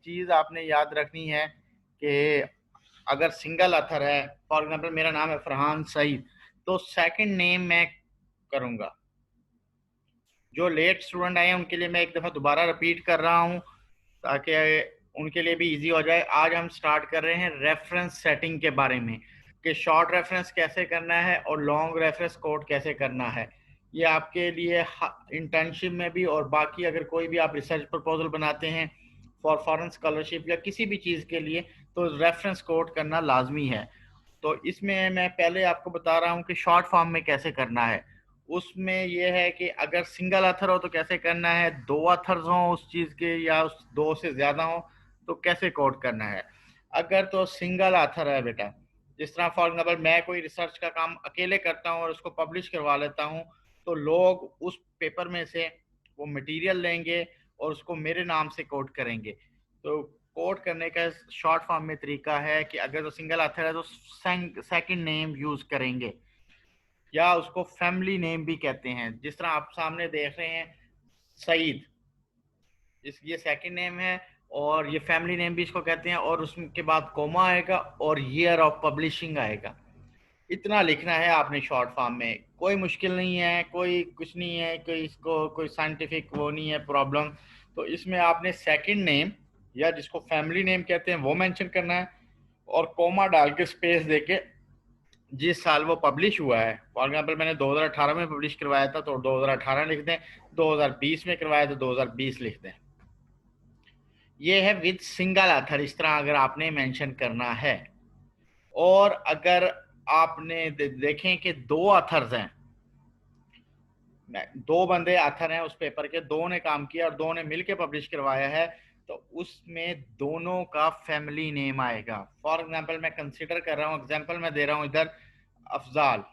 चीज़ आपने याद रखनी है कि अगर सिंगल अथर है, फॉर एग्जांपल मेरा नाम है फरहान सईद, तो सेकंड नेम मैं करूँगा। जो लेट स्टूडेंट आए हैं उनके लिए मैं एक दफ़ा दोबारा रिपीट कर रहा हूँ ताकि उनके लिए भी इजी हो जाए। आज हम स्टार्ट कर रहे हैं रेफरेंस सेटिंग के बारे में कि शॉर्ट रेफरेंस कैसे करना है और लॉन्ग रेफरेंस कोड कैसे करना है। ये आपके लिए इंटर्नशिप में भी और बाकी अगर कोई भी आप रिसर्च प्रपोजल बनाते हैं फॉर फॉरेन स्कॉलरशिप या किसी भी चीज़ के लिए, तो रेफरेंस कोड करना लाजमी है। तो इसमें मैं पहले आपको बता रहा हूँ कि शॉर्ट फॉर्म में कैसे करना है। उसमें यह है कि अगर सिंगल अथर हो तो कैसे करना है, दो अथर्स हों उस चीज़ के या उस दो से ज़्यादा हों तो कैसे कोड करना है। अगर तो सिंगल अथर है बेटा, जिस तरह फॉर एग्जाम्पल मैं कोई रिसर्च का काम अकेले करता हूँ और उसको पब्लिश करवा लेता हूँ, तो लोग उस पेपर में से वो मटेरियल लेंगे और उसको मेरे नाम से कोड करेंगे। तो कोड करने का शॉर्ट फॉर्म में तरीका है कि अगर तो सिंगल अथर है तो सेकंड नेम यूज़ करेंगे या उसको फैमिली नेम भी कहते हैं। जिस तरह आप सामने देख रहे हैं सईद, इस ये सेकंड नेम है और ये फैमिली नेम भी इसको कहते हैं, और उसके बाद कोमा आएगा और ईयर ऑफ पब्लिशिंग आएगा। इतना लिखना है आपने शॉर्ट फॉर्म में, कोई मुश्किल नहीं है, कोई कुछ नहीं है, कोई इसको कोई साइंटिफिक वो नहीं है प्रॉब्लम। तो इसमें आपने सेकंड नेम या जिसको फैमिली नेम कहते हैं वो मेंशन करना है और कोमा डाल के स्पेस देके जिस साल वो पब्लिश हुआ है, फॉर एग्जाम्पल मैंने 2018 में पब्लिश करवाया था तो 2018 लिख दें, 2020 में करवाया तो 2020 लिख दें। ये है विद सिंगल अथर, इस तरह अगर आपने मेंशन करना है। और अगर आपने देखें कि दो अथर्स हैं, दो बंदे अथर हैं उस पेपर के, दो ने काम किया और दो ने मिलके पब्लिश करवाया है, तो उसमें दोनों का फैमिली नेम आएगा। फॉर एग्जाम्पल मैं कंसिडर कर रहा हूँ, एग्जाम्पल मैं दे रहा हूँ इधर, अफजाल,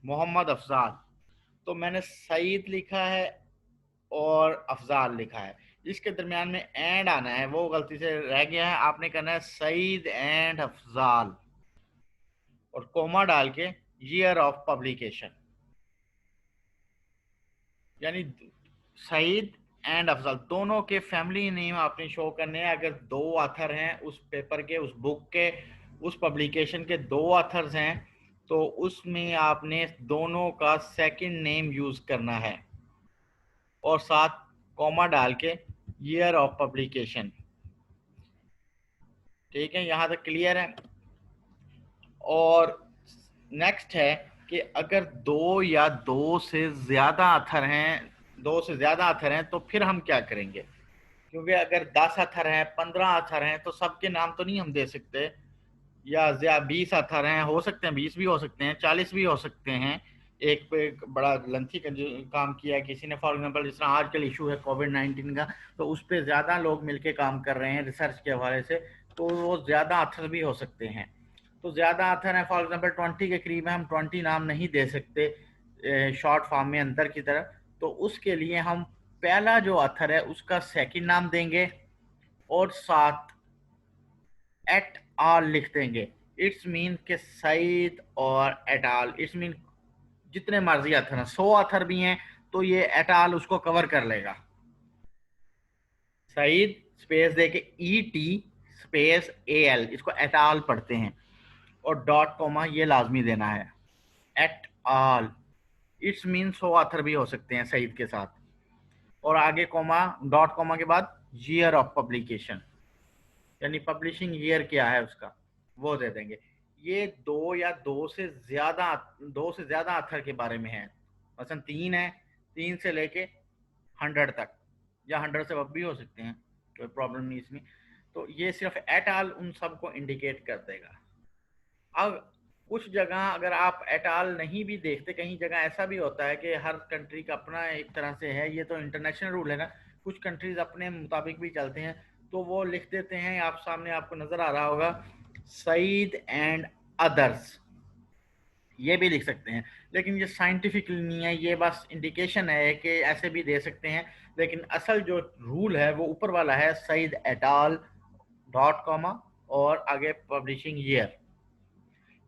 मोहम्मद अफजाल, तो मैंने सईद लिखा है और अफजाल लिखा है, इसके दरमियान में एंड आना है, वो गलती से रह गया है। आपने करना है सईद एंड अफजाल और कोमा डाल के ईयर ऑफ पब्लिकेशन, यानी सईद एंड अफजल दोनों के फैमिली नेम आपने शो करने हैं। अगर दो ऑथर हैं उस पेपर के, उस बुक के, उस पब्लिकेशन के दो ऑथर्स हैं तो उसमें आपने दोनों का सेकंड नेम यूज करना है और साथ कॉमा डाल के ईयर ऑफ पब्लिकेशन। ठीक है, यहाँ तक क्लियर है। और नेक्स्ट है कि अगर दो या दो से ज़्यादा अथर हैं, दो से ज़्यादा अथर हैं तो फिर हम क्या करेंगे, क्योंकि अगर 10 अथर हैं, 15 अथर हैं तो सबके नाम तो नहीं हम दे सकते, या 20 अथर हैं, हो सकते हैं 20 भी हो सकते हैं, 40 भी हो सकते हैं। एक पे एक बड़ा लंथी काम किया है किसी ने, फॉर एग्जांपल जिस तरह आजकल इशू है कोविड-19 का, तो उस पर ज़्यादा लोग मिलके काम कर रहे हैं रिसर्च के हवाले से, तो वो ज़्यादा अथर भी हो सकते हैं। तो ज़्यादा अथर हैं, फॉर एग्जांपल 20 के करीब है, हम 20 नाम नहीं दे सकते शॉर्ट फॉर्म में अंदर की तरफ। तो उसके लिए हम पहला जो अथर है उसका सेकंड नाम देंगे और साथ एट आल लिख देंगे। इट्स मीन के सईद और एट आल, इट्स मीन जितने मर्जी अथर हैं, 100 अथर भी हैं तो ये एट आल उसको कवर कर लेगा। सईद स्पेस दे के E T space A L, इसको एट आल पढ़ते हैं, और डॉट कॉमा ये लाजमी देना है, et al. It's mean 100 author भी हो सकते हैं सईद के साथ, और आगे कॉमा, डॉट कॉमा के बाद ईयर ऑफ पब्लिकेशन, यानी पब्लिशिंग ईयर क्या है उसका वो दे देंगे। ये दो या दो से ज्यादा अथर के बारे में है। मसलन 3 है, 3 से लेके 100 तक, या 100 से अब भी हो सकते हैं, कोई प्रॉब्लम नहीं इसमें। तो ये सिर्फ एट आल उन सबको इंडिकेट कर देगा। अब कुछ जगह अगर आप एट आल नहीं भी देखते, कहीं जगह ऐसा भी होता है कि हर कंट्री का अपना एक तरह से है, ये तो इंटरनेशनल रूल है ना, कुछ कंट्रीज अपने मुताबिक भी चलते हैं, तो वो लिख देते हैं, आप सामने आपको नजर आ रहा होगा, सईद एंड अदर्स, ये भी लिख सकते हैं, लेकिन ये साइंटिफिक नहीं है, ये बस इंडिकेशन है कि ऐसे भी दे सकते हैं। लेकिन असल जो रूल है वो ऊपर वाला है, सईद एट आल, डॉट कॉमा और आगे पब्लिशिंग ईयर।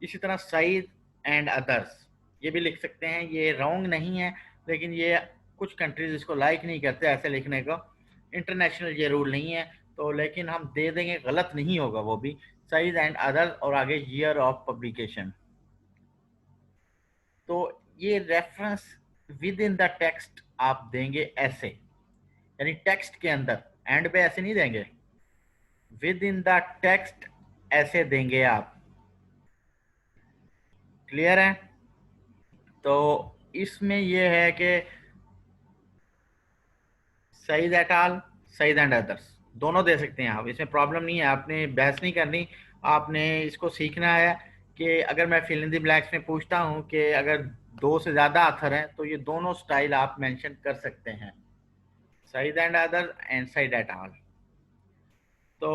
इसी तरह सईद एंड अदर्स ये भी लिख सकते हैं, ये रॉन्ग नहीं है, लेकिन ये कुछ कंट्रीज इसको लाइक नहीं करते ऐसे लिखने को। इंटरनेशनल ये रूल नहीं है, तो लेकिन हम दे देंगे, गलत नहीं होगा वो भी, सईद एंड अदर और आगे ईयर ऑफ पब्लिकेशन। तो ये reference with in the text आप देंगे ऐसे, यानी टेक्स्ट के अंदर, एंड पे ऐसे नहीं देंगे, विद इन द टेक्स्ट ऐसे देंगे आप। क्लियर है? तो इसमें ये है कि Saeed et al, Saeed and others दोनों दे सकते हैं आप, इसमें प्रॉब्लम नहीं है, आपने बहस नहीं करनी। आपने इसको सीखना है कि अगर मैं फिल इन द ब्लैंक्स में पूछता हूं कि अगर दो से ज़्यादा ऑथर हैं तो ये दोनों स्टाइल आप मेंशन कर सकते हैं, Syed and other and Syed et al. तो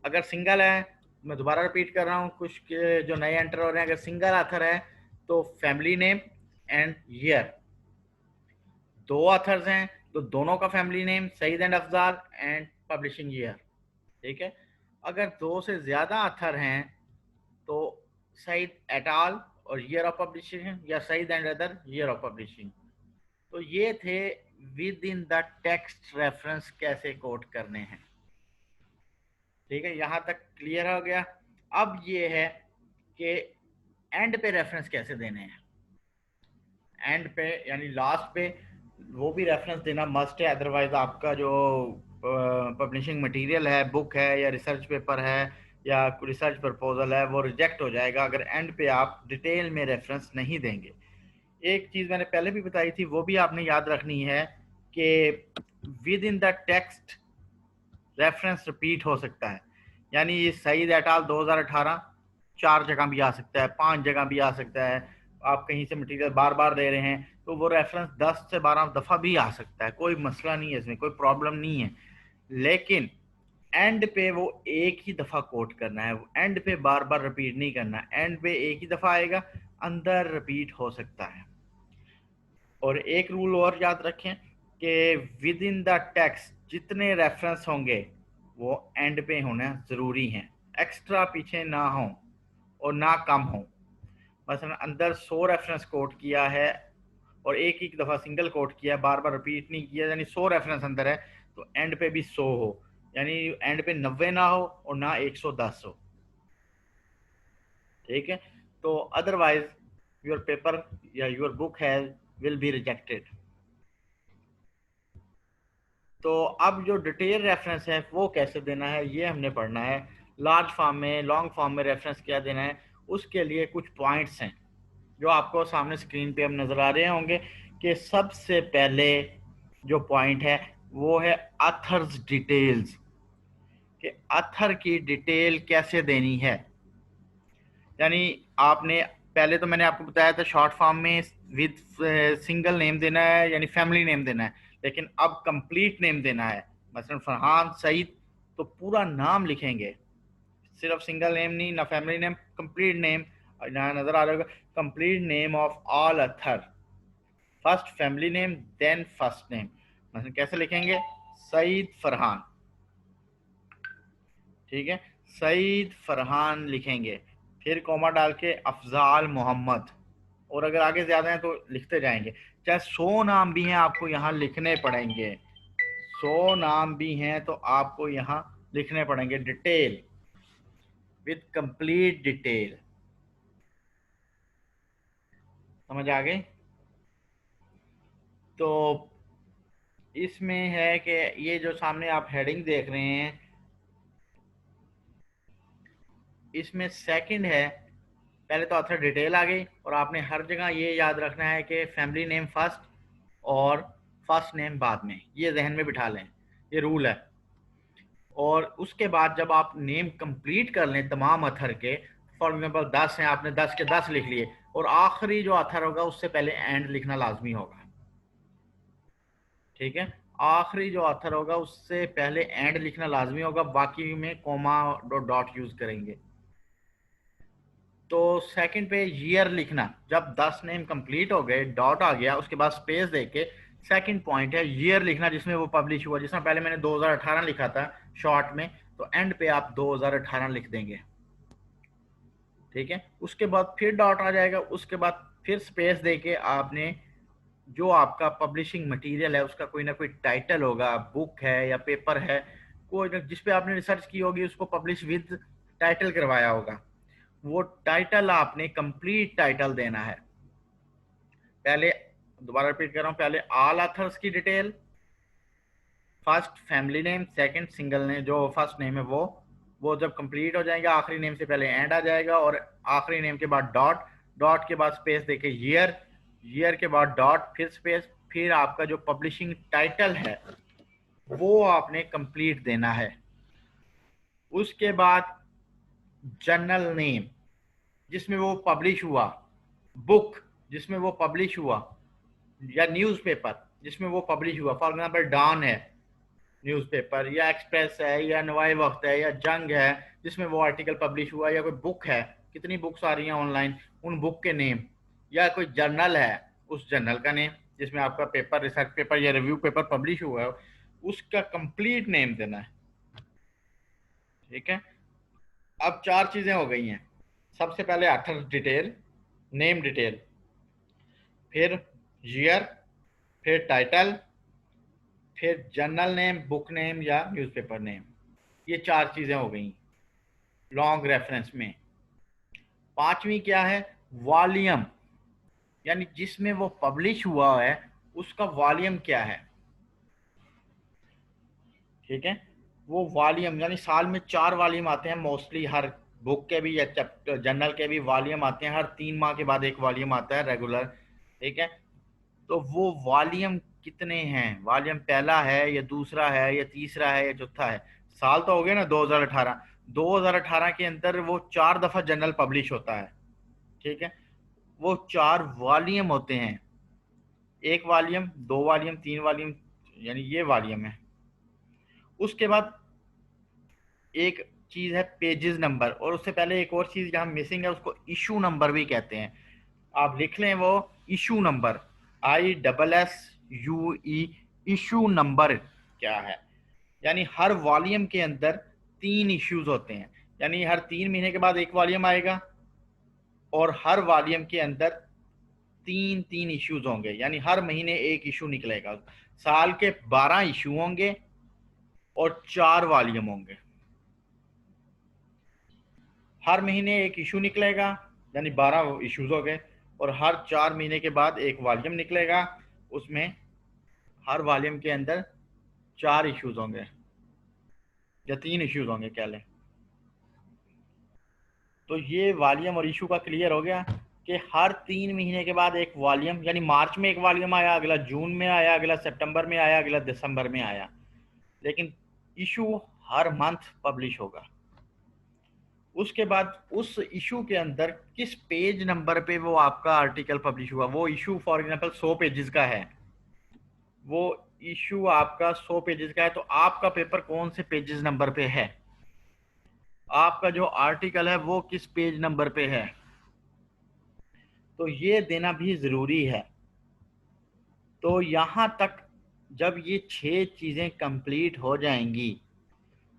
अगर सिंगल है, मैं दोबारा रिपीट कर रहा हूँ, कुछ के जो नए एंटर हो रहे हैं, अगर सिंगल ऑथर है तो फैमिली नेम एंड ईयर, दो ऑथर्स हैं तो दोनों का family name Saeed and Afzal and publishing year. ठीक है? अगर दो से ज्यादा ऑथर हैं तो सईद एट ऑल और ईयर ऑफ पब्लिशिंग, या Saeed and other year of publishing. तो ये थे within the text reference कैसे कोट करने हैं। ठीक है, यहां तक क्लियर हो गया। अब ये है कि एंड पे रेफरेंस कैसे देने हैं। एंड पे यानी लास्ट पे वो भी रेफरेंस देना मस्ट है, अदरवाइज आपका जो पब्लिशिंग मटेरियल है, बुक है या रिसर्च पेपर है या रिसर्च प्रपोजल है, वो रिजेक्ट हो जाएगा अगर एंड पे आप डिटेल में रेफरेंस नहीं देंगे। एक चीज़ मैंने पहले भी बताई थी, वो भी आपने याद रखनी है कि with in the text reference repeat हो सकता है, यानी ये सईद एट आल 2018 4 जगह भी आ सकता है, 5 जगह भी आ सकता है। आप कहीं से मटेरियल बार बार दे रहे हैं तो वो रेफरेंस 10 से 12 दफ़ा भी आ सकता है, कोई मसला नहीं है, इसमें कोई प्रॉब्लम नहीं है। लेकिन एंड पे वो एक ही दफ़ा कोट करना है, एंड पे बार बार रिपीट नहीं करना, एंड पे एक ही दफ़ा आएगा, अंदर रिपीट हो सकता है। और एक रूल और याद रखें कि विद इन द टेक्स्ट जितने रेफरेंस होंगे वो एंड पे होना ज़रूरी है, एक्स्ट्रा पीछे ना हो और ना कम हो। मसलन अंदर 100 रेफरेंस कोट किया है और एक ही दफ़ा सिंगल कोट किया, बार बार रिपीट नहीं किया, यानी 100 रेफरेंस अंदर है, तो एंड पे भी 100 हो, यानी एंड पे 90 ना हो और ना 110 हो। ठीक है? तो अदरवाइज योर पेपर या your book has will be rejected. तो अब जो डिटेल रेफरेंस है वो कैसे देना है ये हमने पढ़ना है। लार्ज फॉर्म में, लॉन्ग फॉर्म में रेफरेंस क्या देना है, उसके लिए कुछ पॉइंट्स हैं जो आपको सामने स्क्रीन पे हम नज़र आ रहे होंगे। कि सबसे पहले जो पॉइंट है वो है ऑथर्स डिटेल्स, कि ऑथर की डिटेल कैसे देनी है। यानी आपने, पहले तो मैंने आपको बताया था शॉर्ट फॉर्म में विद सिंगल नेम देना है, यानी फैमिली नेम देना है, लेकिन अब कंप्लीट नेम देना है। मसलन फरहान सईद, तो पूरा नाम लिखेंगे, सिर्फ सिंगल नेम नहीं, ना फैमिली नेम, कंप्लीट नेम। यहाँ नजर आ रहा होगा, complete name of all author, first family name then first name. मतलब कैसे लिखेंगे, सईद फरहान। ठीक है, सईद फरहान लिखेंगे, फिर कोमा डाल के अफजाल मोहम्मद, और अगर आगे ज्यादा हैं तो लिखते जाएंगे। चाहे 100 नाम भी हैं आपको यहाँ लिखने पड़ेंगे, 100 नाम भी हैं तो आपको यहाँ लिखने पड़ेंगे, डिटेल विद कंप्लीट डिटेल। समझ आ गई? तो इसमें है कि ये जो सामने आप हेडिंग देख रहे हैं, इसमें सेकंड है, पहले तो ऑथर डिटेल आ गई, और आपने हर जगह ये याद रखना है कि फैमिली नेम फर्स्ट और फर्स्ट नेम बाद में, ये जहन में बिठा लें, ये रूल है। और उसके बाद जब आप नेम कंप्लीट कर लें तमाम अथर के, फॉर एग्जांपल 10 हैं, आपने 10 के 10 लिख लिए, और आखिरी जो अथर होगा उससे पहले एंड लिखना लाजमी होगा। ठीक है, आखिरी जो अथर होगा उससे पहले एंड लिखना लाजमी होगा, बाकी में कोमा डॉट यूज करेंगे। तो सेकंड पे ईयर लिखना, जब 10 नेम कंप्लीट हो गए, डॉट आ गया, उसके बाद स्पेस देके सेकंड पॉइंट है ईयर लिखना जिसमें वो पब्लिश हुआ। जिसमें पहले मैंने 2018 लिखा था शॉर्ट में, तो एंड पे आप 2018 लिख देंगे। ठीक है, उसके बाद फिर डॉट आ जाएगा, उसके बाद फिर स्पेस देके आपने जो आपका पब्लिशिंग मटेरियल है उसका कोई ना कोई टाइटल होगा, बुक है या पेपर है, उसको जिस पे आपने रिसर्च की होगी उसको पब्लिश विद टाइटल करवाया होगा। वो टाइटल आपने कंप्लीट टाइटल देना है। पहले दोबारा रिपीट कर रहा हूँ, पहले ऑल ऑथर्स की detail, first family name, second single name, जो फर्स्ट नेम है वो जब कंप्लीट हो जाएगा आखिरी नेम से पहले एंड आ जाएगा, और आखिरी नेम के बाद डॉट, डॉट के बाद स्पेस देके ईयर, ईयर के बाद डॉट फिर स्पेस, फिर आपका जो पब्लिशिंग टाइटल है वो आपने कंप्लीट देना है। उसके बाद जर्नल नेम जिसमें वो पब्लिश हुआ, बुक जिसमें वो पब्लिश हुआ, या न्यूज़पेपर जिसमें वो पब्लिश हुआ। फॉर एग्जांपल डॉन है न्यूज़पेपर, या एक्सप्रेस है, या नवाए वक्त है, या जंग है जिसमें वो आर्टिकल पब्लिश हुआ, या कोई बुक है, कितनी बुक्स आ रही हैं ऑनलाइन, उन बुक के नेम, या कोई जर्नल है उस जर्नल का नेम जिसमें आपका पेपर, रिसर्च पेपर या रिव्यू पेपर पब्लिश हुआ है, उसका कंप्लीट नेम देना है। ठीक है, अब चार चीजें हो गई हैं। सबसे पहले ऑथर डिटेल, नेम डिटेल, फिर ईयर, फिर टाइटल, फिर जर्नल नेम, बुक नेम या न्यूज़पेपर नेम। ये चार चीजें हो गई लॉन्ग रेफरेंस में। पांचवी क्या है, वॉल्यूम, यानी जिसमें वो पब्लिश हुआ है उसका वॉल्यूम क्या है। ठीक है, वो वॉल्यूम यानी साल में 4 वॉल्यूम आते हैं मोस्टली, हर बुक के भी या चैप्टर जर्नल के भी वॉल्यूम आते हैं, हर 3 माह के बाद एक वॉल्यूम आता है रेगुलर। ठीक है, तो वो वॉल्यूम कितने हैं, वॉल्यूम पहला है या दूसरा है या तीसरा है या चौथा है। साल तो हो गया ना 2018, 2018 के अंदर वो 4 दफा जर्नल पब्लिश होता है। ठीक है, वो 4 वॉल्यूम होते हैं, एक वॉल्यूम, 2 वॉल्यूम, 3 वॉल्यूम, यानी ये वॉल्यूम है। उसके बाद एक चीज है पेजेस नंबर, और उससे पहले एक और चीज यहाँ मिसिंग है, उसको इशू नंबर भी कहते हैं। आप लिख लें वो issue number, ISSUE, issue number क्या है। यानी हर वॉल्यूम के अंदर 3 इश्यूज होते हैं, यानी हर 3 महीने के बाद एक वॉल्यूम आएगा, और हर वॉल्यूम के अंदर 3 3 इश्यूज होंगे, यानी हर महीने एक इशू निकलेगा। साल के 12 इशू होंगे और 4 वॉल्यूम होंगे। हर महीने एक इशू निकलेगा यानी 12 इश्यूज हो गए, और हर 4 महीने के बाद एक वॉल्यूम निकलेगा, उसमें हर वॉल्यूम के अंदर 4 इश्यूज होंगे या 3 इश्यूज होंगे कह लें। तो ये वॉल्यूम और इशू का क्लियर हो गया कि हर 3 महीने के बाद एक वॉल्यूम, यानी मार्च में एक वॉल्यूम आया, अगला जून में आया, अगला सितंबर में आया, अगला दिसंबर में आया, लेकिन इशू हर मंथ पब्लिश होगा। उसके बाद उस इशू के अंदर किस पेज नंबर पे वो आपका आर्टिकल पब्लिश हुआ। वो इशू फॉर एग्जांपल 100 पेजेस का है, वो इशू आपका 100 पेजेस का है, तो आपका पेपर कौन से पेजेस नंबर पे है, आपका जो आर्टिकल है वो किस पेज नंबर पे है, तो ये देना भी जरूरी है। तो यहां तक जब ये 6 चीजें कंप्लीट हो जाएंगी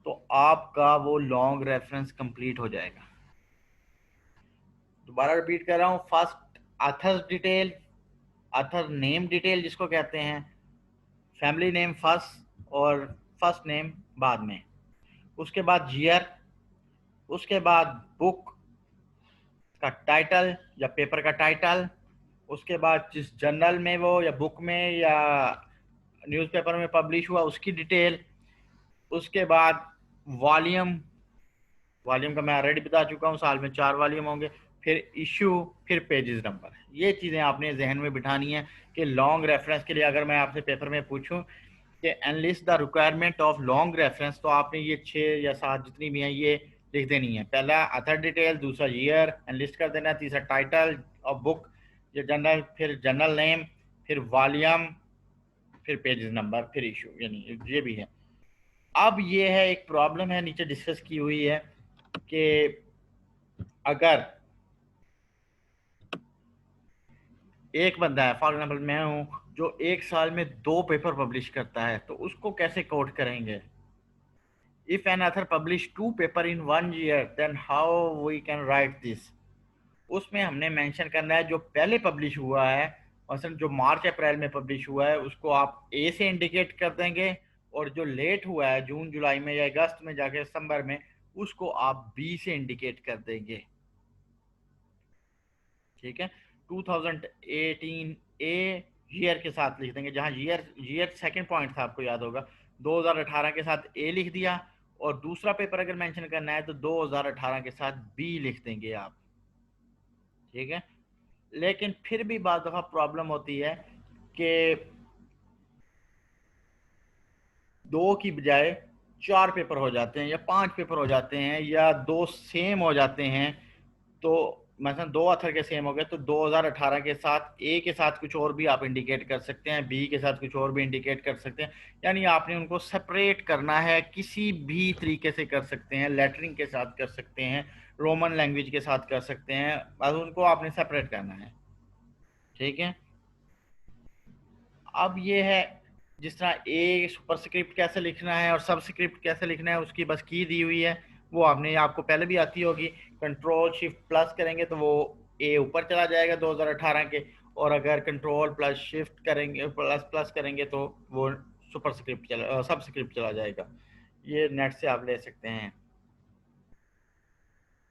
तो आपका वो लॉन्ग रेफरेंस कंप्लीट हो जाएगा। दोबारा रिपीट कर रहा हूँ, first author detail, author name detail जिसको कहते हैं, फैमिली नेम फर्स्ट और फर्स्ट नेम बाद में, उसके बाद ईयर, उसके बाद बुक का टाइटल या पेपर का टाइटल, उसके बाद जिस जर्नल में वो या बुक में या न्यूज़पेपर में पब्लिश हुआ उसकी डिटेल, उसके बाद वॉल्यूम, वॉल्यूम का मैं ऑलरेडी बता चुका हूँ, साल में 4 वॉल्यूम होंगे, फिर इशू, फिर पेजेस नंबर। ये चीज़ें आपने जहन में बिठानी है कि लॉन्ग रेफरेंस के लिए अगर मैं आपसे पेपर में पूछूं कि analyst the requirement of long reference, तो आपने ये 6 या 7 जितनी भी हैं ये लिख देनी है। पहला अथर डिटेल, दूसरा ईयर एनलिस्ट कर देना, तीसरा टाइटल और बुक या जर्नल, फिर जर्नल नेम, फिर वॉल्यूम, फिर पेजेस नंबर, फिर इशू, यानी ये भी है। अब ये है एक प्रॉब्लम है नीचे डिस्कस की हुई है कि अगर एक बंदा है, फॉर एग्जाम्पल मैं हूं, जो एक साल में 2 पेपर पब्लिश करता है, तो उसको कैसे कोड करेंगे। If an author publish 2 paper in 1 year then how we can write this. उसमें हमने मेंशन करना है जो पहले पब्लिश हुआ है, मसलन जो मार्च अप्रैल में पब्लिश हुआ है उसको आप ए से इंडिकेट कर देंगे, और जो लेट हुआ है जून जुलाई में या अगस्त में जाके सितंबर में, उसको आप बी से इंडिकेट कर देंगे। ठीक है, 2018 ए ईयर के साथ लिख देंगे, जहां ईयर ईयर सेकंड पॉइंट था आपको याद होगा, 2018 के साथ ए लिख दिया, और दूसरा पेपर अगर मेंशन करना है तो 2018 के साथ बी लिख देंगे आप। ठीक है, लेकिन फिर भी बाद दफा प्रॉब्लम होती है कि 2 की बजाय 4 पेपर हो जाते हैं या 5 पेपर हो जाते हैं या 2 सेम हो जाते हैं। तो मतलब 2 ऑथर के सेम हो गए तो 2018 के साथ ए के साथ कुछ और भी आप इंडिकेट कर सकते हैं, बी के साथ कुछ और भी इंडिकेट कर सकते हैं। यानी आपने उनको सेपरेट करना है, किसी भी तरीके से कर सकते हैं, लेटरिंग के साथ कर सकते हैं, रोमन लैंग्वेज के साथ कर सकते हैं, बस उनको आपने सेपरेट करना है। ठीक है, अब ये है जिस तरह ए सुपरस्क्रिप्ट कैसे लिखना है और सबस्क्रिप्ट कैसे लिखना है उसकी बस की दी हुई है, वो आपको पहले भी आती होगी। कंट्रोल शिफ्ट प्लस करेंगे तो वो ए ऊपर चला जाएगा 2018 के, और अगर कंट्रोल प्लस शिफ्ट करेंगे प्लस प्लस करेंगे तो वो सबस्क्रिप्ट चला जाएगा। ये नेट से आप ले सकते हैं।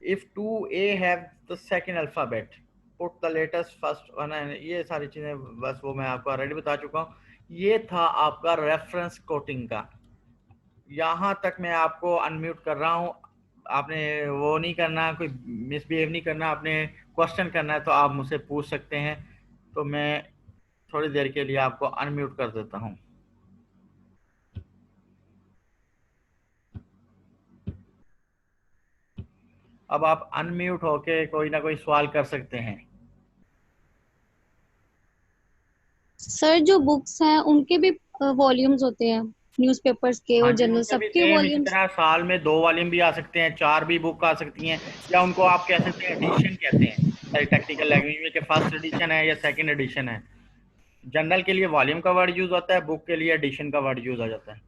If 2A have the second alphabet put the latest first one, ये सारी चीजें बस वो मैं आपको ऑलरेडी बता चुका हूँ। ये था आपका रेफरेंस कोटिंग का। यहाँ तक मैं आपको अनम्यूट कर रहा हूँ, आपने वो नहीं करना, कोई मिसबिहेव नहीं करना, आपने क्वेश्चन करना है तो आप मुझसे पूछ सकते हैं। तो मैं थोड़ी देर के लिए आपको अनम्यूट कर देता हूँ। अब आप अनम्यूट होके कोई ना कोई सवाल कर सकते हैं। सर जो बुक्स हैं उनके भी वॉल्यूम्स होते हैं, न्यूज़पेपर्स के हाँ और जी, जर्नल उनके भी सबके सेम इसी वॉल्यूम्स। तरह साल में 2 वॉल्यूम भी आ सकते हैं, 4 भी बुक आ सकती हैं, या उनको आप कह सकते हैं एडिशन कहते हैं टेक्निकल लैंग्वेज में, कि फर्स्ट एडिशन है या सेकंड एडिशन है। जनरल के लिए वॉल्यूम का वर्ड यूज होता है, बुक के लिए एडिशन का वर्ड यूज आ जाता है।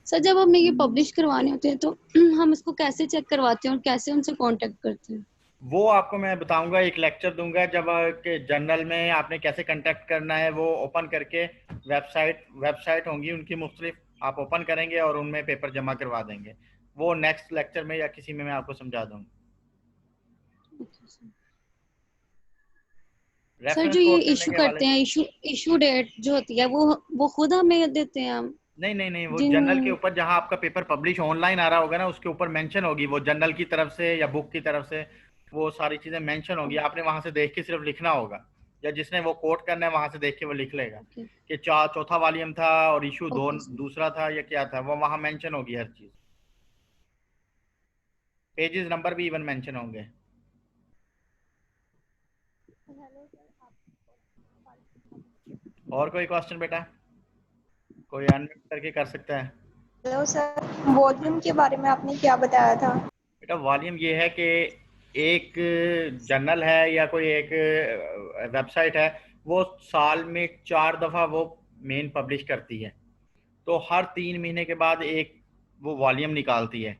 सर जब हमें ये पब्लिश करवाने होते हैं तो हम इसको कैसे चेक करवाते हैं और कैसे उनसे कांटेक्ट करते हैं? वो आपको मैं बताऊंगा, एक लेक्चर दूंगा जब कि जनरल में आपने कैसे कांटेक्ट करना है। वो ओपन करके वेबसाइट होंगी उनकी मुख्तलिफ, आप ओपन करेंगे और उनमें पेपर जमा करवा देंगे। वो नेक्स्ट लेक्चर में या किसी में मैं आपको समझा दूंगा। सर रेफरेंस जो ये कोड करने इशू के हवाले करते से, हैं, इशू डेट जो होती है वो खुद हमें देते हैं हम? नहीं नहीं नहीं, वो जिन जनरल के ऊपर जहां आपका पेपर पब्लिश ऑनलाइन आ रहा होगा ना, उसके ऊपर मेंशन होगी वो जनरल की तरफ से या बुक की तरफ से, वो सारी चीजें मेंशन होगी। आपने वहां से देख के सिर्फ लिखना होगा, या जिसने वो कोट करना है वहां से देख के वो लिख लेगा ओके कि चौथा वॉल्यूम था और इशू दो ओके सर। दूसरा था या क्या था, वो वहां मेंशन होगी हर चीज। पेजेस नंबर भी इवन मेंशन होंगे। और कोई क्वेश्चन बेटा, कोई अनम्यूट करके कर सकता है। हेलो सर, वॉल्यूम के बारे में आपने क्या बताया था? बेटा वॉल्यूम ये है कि एक जर्नल है या कोई एक वेबसाइट है, वो साल में 4 दफ़ा वो मेन पब्लिश करती है। तो हर 3 महीने के बाद एक वो वॉल्यूम निकालती है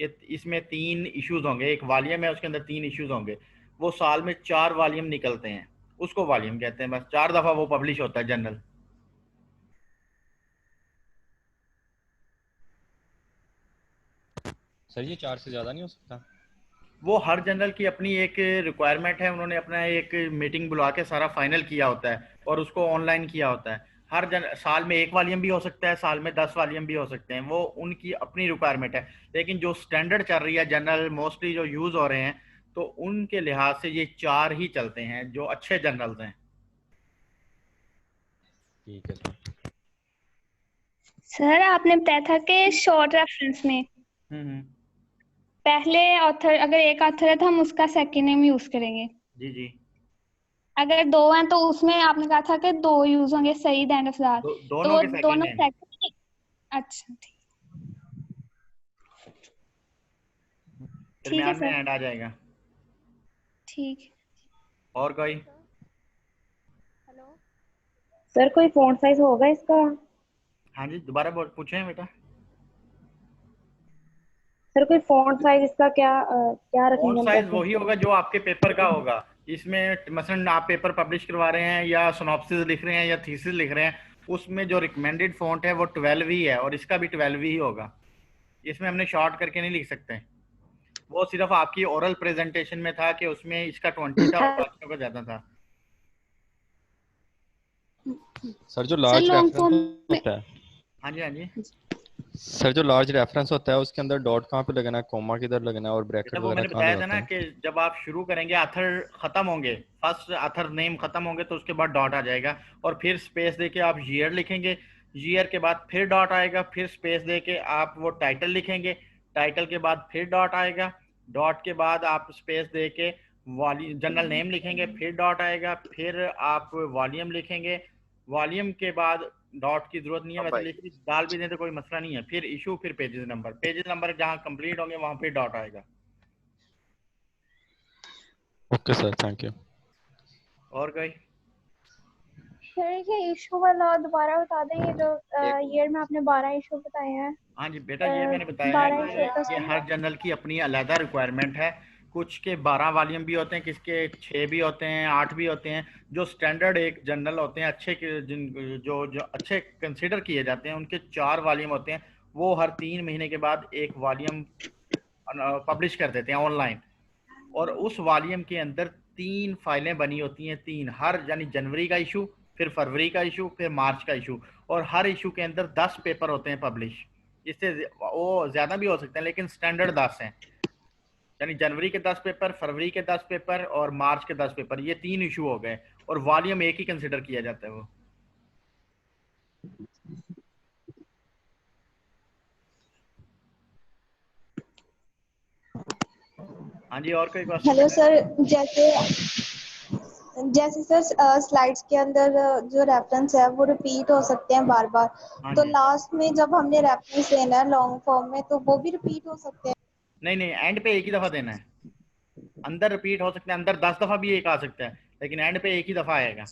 कि इसमें 3 इश्यूज होंगे, एक वॉल्यूम है उसके अंदर 3 इश्यूज होंगे। वो साल में 4 वॉल्यूम निकलते हैं, उसको वॉल्यूम कहते हैं। बस 4 दफ़ा वो पब्लिश होता है जर्नल। सर ये 4 से ज़्यादा नहीं हो सकता? वो हर जनरल की अपनी एक रिक्वायरमेंट है, उन्होंने अपना एक मीटिंग बुला के सारा फाइनल किया होता है और उसको ऑनलाइन किया होता है। साल में 1 वॉल्यूम भी हो सकता है, साल में 10 वॉल्यूम भी हो सकते हैं, वो उनकी अपनी रिक्वायरमेंट है। लेकिन जो स्टैंडर्ड चल रही है जनरल मोस्टली जो यूज हो रहे हैं, तो उनके लिहाज से ये 4 ही चलते हैं जो अच्छे जनरल्स हैं। ठीक है सर। सर आपने बताया था कि शॉर्ट रेफरेंस में हम्म, पहले ऑथर, अगर एक ऑथर है तो हम उसका सेकंड नेम यूज करेंगे। जी जी। अगर 2 हैं तो उसमें आपने कहा था कि 2 यूज होंगे सईद एंड अफजाल। तो दोनों वो के सेकंड दोनों नेम सेकंड। अच्छा ठीक। ठीक है दरमियान में सर। ऐड आ जाएगा। ठीक। और कोई? हेलो सर, कोई फॉन्ट साइज होगा इसका? हाँ जी, दोबारा पूछें बेटा। सर कोई फॉन्ट साइज इसका क्या रखेंगे फॉन्ट हम साइज कैसे? वही होगा जो आपके पेपर का होगा। इसमें मसलन आप पेपर पब्लिश करवा रहे हैं या सिनॉप्सिस लिख रहे हैं या थीसिस लिख रहे हैं, उसमें जो रिकमेंडेड फॉन्ट है वो 12 ही है और इसका भी 12 ही होगा। इसमें हमने शॉर्ट करके नहीं लिख सकते। वो सिर्फ आपकी ओरल प्रेजेंटेशन में था कि उसमें इसका 20 था और बाकियों का ज्यादा था। सर जो sir large long reference form में होता है, हाँ जी हाँ जी सर जो लार्ज रेफरेंस होता है उसके अंदर डॉट कहाँ पे लगना है, कोमा किधर लगना है और ब्रैकेट बेटा वो वगैरह मैंने कहाँ बताया था लगाते ना हैं? कि जब आप शुरू करेंगे ऑथर खत्म होंगे, फर्स्ट ऑथर नेम खत्म होंगे तो उसके बाद डॉट आ जाएगा और फिर स्पेस देके आप ईयर लिखेंगे, ईयर के बाद फिर डॉट आएगा, फिर स्पेस देके आप वो टाइटल लिखेंगे, टाइटल के बाद फिर डॉट आएगा, डॉट के बाद आप स्पेस देके जनरल नेम लिखेंगे, फिर डॉट आएगा, फिर आप वॉल्यूम लिखेंगे, वॉल्यूम के बाद डॉट की जरूरत नहीं है, वैसे लिख डाल भी दें तो कोई मसला नहीं है, फिर इशू, फिर पेजेस नंबर जहाँ कंप्लीट होंगे वहां पे डॉट आएगा। Okay sir, thank you. और कोई? सर ये इशू वाला दोबारा बता दें, ये जो ईयर में आपने 12 इशू बताए हैं। हाँ जी बेटा, ये मैंने बताया है 12 इशू तो कि ये हर जर्नल की अपनी अलग रिक्वायरमेंट है। कुछ के 12 वॉल्यूम भी होते हैं, किसके 6 भी होते हैं, 8 भी होते हैं। जो स्टैंडर्ड एक जर्नल होते हैं अच्छे जो अच्छे कंसिडर किए जाते हैं उनके 4 वॉल्यूम होते हैं। वो हर 3 महीने के बाद एक वॉल्यूम पब्लिश कर देते हैं ऑनलाइन, और उस वॉल्यूम के अंदर 3 फाइलें बनी होती हैं, 3 हर, यानी जनवरी का इशू, फिर फरवरी का इशू, फिर मार्च का इशू, और हर इशू के अंदर 10 पेपर होते हैं पब्लिश। इससे वो ज्यादा भी हो सकते हैं लेकिन स्टैंडर्ड 10 हैं, यानी जनवरी के 10 पेपर, फरवरी के 10 पेपर और मार्च के 10 पेपर, ये 3 इशू हो गए और वॉल्यूम एक ही कंसिडर किया जाता है वो। हाँ जी, और कोई क्वेश्चन? हेलो सर, जैसे सर स्लाइड्स के अंदर जो रेफरेंस है वो रिपीट हो सकते हैं बार बार, हाँ तो जी, लास्ट में जब हमने रेफरेंस देना है लॉन्ग फॉर्म में तो वो भी रिपीट हो सकते हैं? नहीं नहीं, एंड पे एक ही दफा देना है। अंदर रिपीट हो सकते हैं, अंदर 10 दफा भी एक आ सकता है, लेकिन एंड पे एक ही दफा आएगा।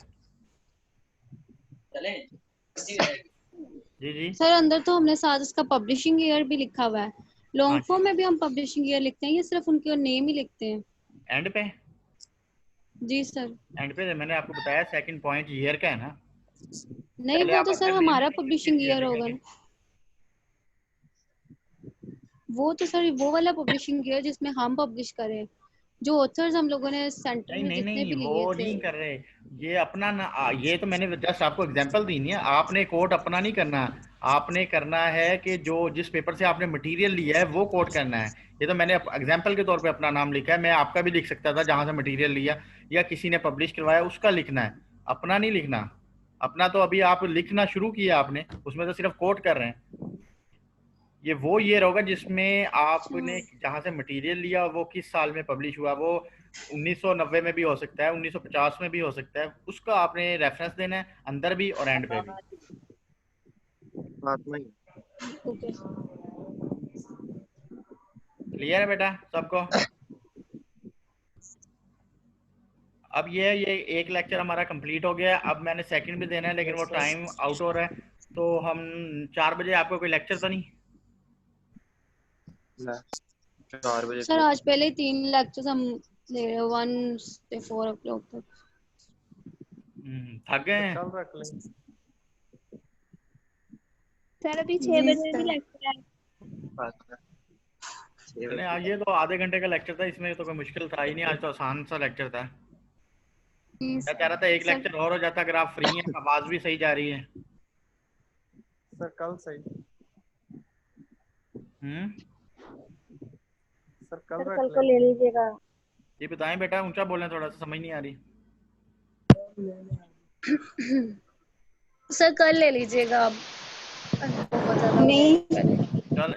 जी जी सर अंदर तो हमने साथ उसका पब्लिशिंग ईयर भी लिखा हुआ है। हाँ लॉन्ग जी, फॉर्म में भी हम पब्लिशिंग ईयर लिखते हैं या सिर्फ उनके नेम ही लिखते हैं? एंड पे, जी सर। एंड पे मैंने आपको बताया सेकंड पॉइंट ईयर का है ना। नहीं, पहले वो आप तो सर अंदर नेम हमारा लिखेंगे, पब्लिशिंग फिर ईयर ईयर होगा लिखेंगे। ना। वो तो सर वो वाला पब्लिशिंग ईयर जिसमें हम पब्लिश करें, जो ऑथर्स हम लोगों ने सेंटर नहीं में नहीं जितने नहीं, भी लिए वो थे। नहीं कर रहे। ये अपना ना ये तो मैंने जस्ट आपको एग्जांपल दी नहीं है। आपने कोट अपना नहीं करना, आपने करना है कि जो जिस पेपर से आपने मटेरियल लिया है वो कोट करना है। ये तो मैंने एग्जांपल के तौर पे अपना नाम लिखा है, मैं आपका भी लिख सकता था जहां से मटेरियल लिया या किसी ने पब्लिश करवाया उसका लिखना है, अपना नहीं लिखना। अपना तो अभी आप लिखना शुरू किया आपने, उसमें तो सिर्फ कोट कर रहे हैं। ये वो ईयर होगा जिसमें आपने जहां से मटेरियल लिया वो किस साल में पब्लिश हुआ। वो 1990 में भी हो सकता है, 1950 में भी हो सकता है, उसका आपने रेफरेंस देना है अंदर भी और एंड पे भी। ओके। क्लियर है बेटा सबको? अब ये एक लेक्चर हमारा कंप्लीट हो गया। अब मैंने सेकंड भी देना है लेकिन वो टाइम आउट हो रहा है, तो हम 4 बजे, आपको कोई लेक्चर तो नहीं? 4 बजे सर आज पहले 3 लेक्चर्स हम ले रहे हैं 1 से 4 o'clock तक। थक गए हैं? कल रख लें। सर अभी 6 बजे भी लेक्चर है। चले, आज ये तो आधे घंटे का लेक्चर था, इसमें तो कोई मुश्किल था ही नहीं, आज तो आसान सा लेक्चर था। मैं कह रहा था एक लेक्चर और हो जाता, अगर आप फ्री हैं, आवाज भी सही जा रही है। सर कल सही। सर कल सर रख कल को लें। ले लीजिएगा। ये बताएं बेटा, ऊंचा बोलें, थोड़ा सा समझ नहीं आ रही। सर कल ले लीजिएगा आप, बहुत ज्यादा नहीं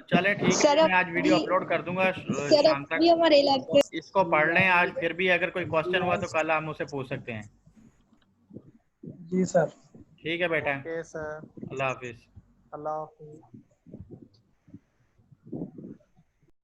चले ठीक है, सर, मैं आज वीडियो अपलोड कर दूंगा सर शाम तक। अभी हमारे लेक्चर। इसको पढ़ लें आज, फिर भी अगर कोई क्वेश्चन हुआ तो कल आप मुझसे पूछ सकते हैं। जी सर। ठीक है बेटा, ओके सर, अल्लाह हाफिज। अल्लाह हाफिज।